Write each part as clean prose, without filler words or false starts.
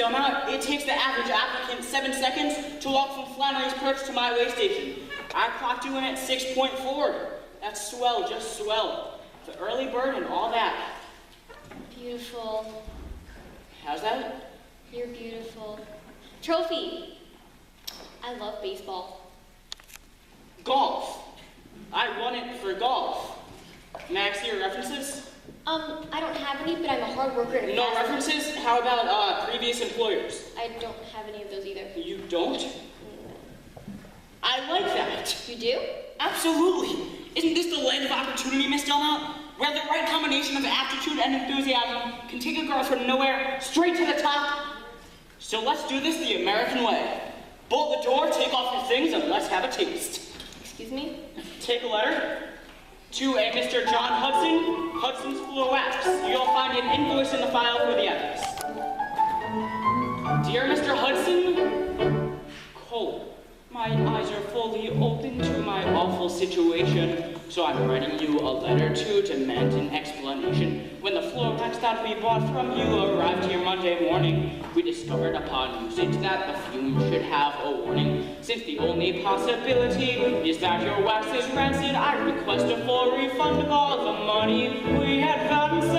Dillmount. It takes the average applicant 7 seconds to walk from Flannery's Perch to my way station. I clocked you in at 6.4. That's swell, just swell. The early bird and all that. Beautiful. How's that? You're beautiful. Trophy. I love baseball. Golf. I won it for golf. May I see your references? I don't have any, but I'm a hard worker. And no references? How about previous employers? I don't have any of those either. You don't? No. I like that. You do? Absolutely. Isn't this the land of opportunity, Miss Dillmount? Where the right combination of aptitude and enthusiasm can take a girl from nowhere straight to the top? So let's do this the American way. Bolt the door, take off your things, and let's have a taste. Excuse me? Take a letter to a Mr. John Hudson, Hudson's Floor Wax. You'll find an invoice in the file for the address. Dear Mr. Hudson, my eyes are fully open to my awful situation, so I'm writing you a letter to demand an explanation. When the floor wax that we bought from you arrived here Monday morning, we discovered upon usage that the fumes should have a warning. Since the only possibility is that your wax is rancid, I request a full refund of all the money we had vansed.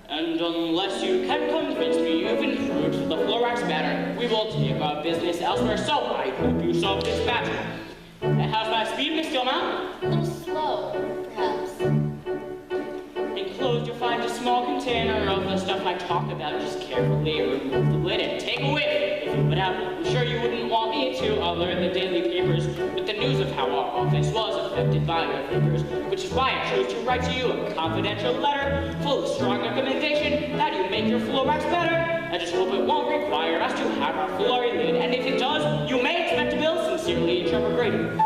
And unless you can convince me you've improved the floor wax matter, we will take our business elsewhere, so I hope you solve this matter. How's my speed, Miss Dillmount? A little slow, perhaps. Enclosed, you'll find a small container of the stuff I talk about. Just carefully remove the lid and take a whiff. If you would have, I'm sure you wouldn't want me to alert the daily papers with the news of how our office was affected by your vapors, which is why I chose to write to you a confidential letter full of strong recommendation that you make your floor wax better. I just hope it won't require us to have our floor lid, and if it does, you may expect a bill. Sincerely, Trevor, Graydon.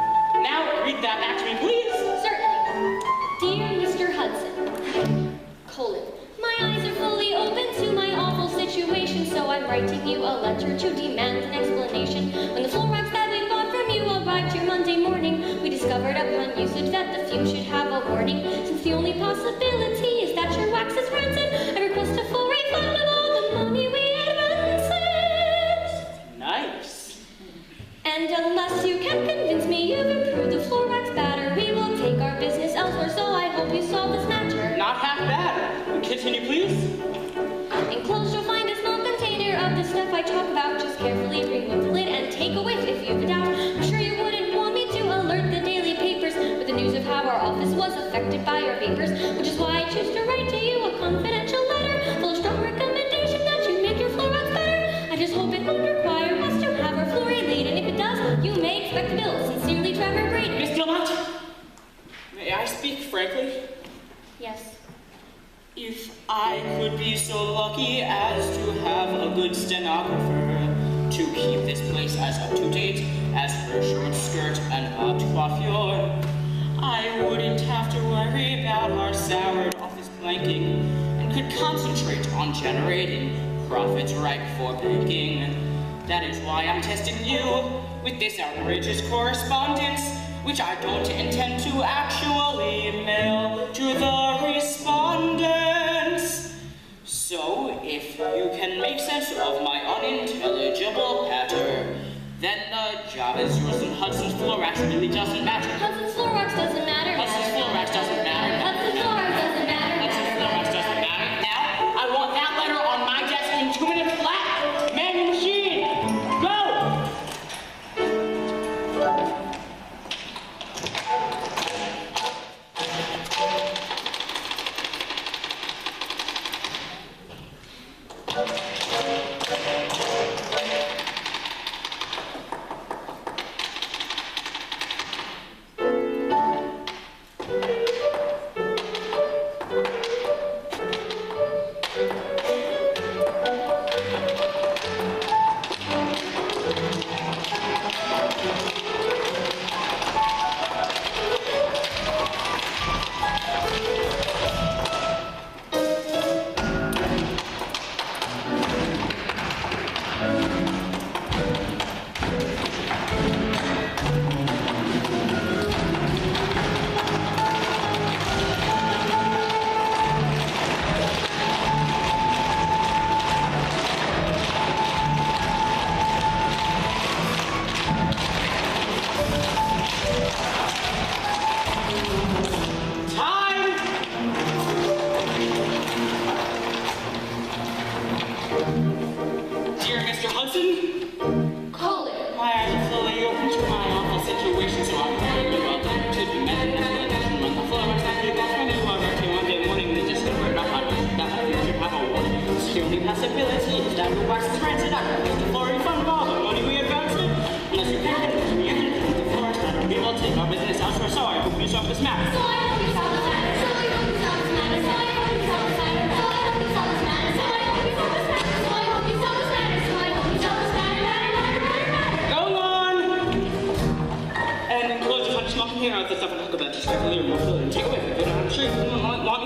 Now, read that back to me, please. Certainly. Dear Mr. Hudson, my eyes are fully open to my awful situation, so I'm writing you a letter to demand an explanation. When the floor wax that we bought from you arrived here Monday morning, we discovered upon usage that the fume should have a warning. Since the only possibility is that your wax is rancid, I request a full refund of all the money we advanced. Nice. And unless you can convince me you've improved the floor wax batter, we will take our business elsewhere, so I hope you solve this matter. Not half bad. Continue, please. Enclosed, you'll find a small container of the stuff I talk about. Just carefully remove the lid and take a whiff if you have a doubt. I'm sure you wouldn't want me to alert the daily papers with the news of how our office was affected by your vapors, which is why I choose to write to you a confidential letter full of strong recommendation that you make your floor wax better. I just hope it won't require us to have our floor laid, and if it does, you may expect a bill. Sincerely, Trevor, Graydon. Miss Dillmount, may I speak frankly? Yes. If I could be so lucky as to have a good stenographer to keep this place as up-to-date as her short skirt and haute coiffure, I wouldn't have to worry about our soured office planking and could concentrate on generating profits ripe for banking. That is why I'm testing you with this outrageous correspondence, which I don't intend to actually mail to the respondents. So, if you can make sense of my unintelligible patter, then the job is yours, and Hudson's Floor Wax really doesn't matter. Hudson's Floor Wax doesn't matter. Hudson's Floor Wax doesn't matter. Hudson's Floor Wax doesn't matter. Hudson's Floor Wax doesn't matter. Now, I want that letter on my desk in 2 minutes flat. Man the machine, go!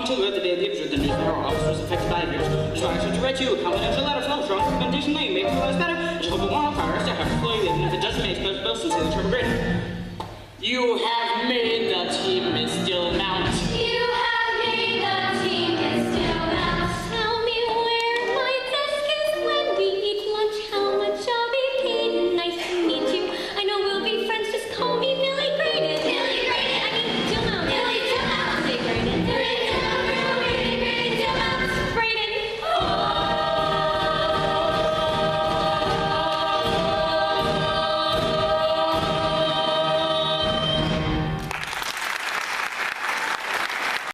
to alert the daily papers that the news of our office was affected by a virus. That's why I sent to write you a confidential letter from strong recommendation that you make your lives better. I just hope it won't require us to have to flow you in if it doesn't make us both and say the Trevor Graydon. You have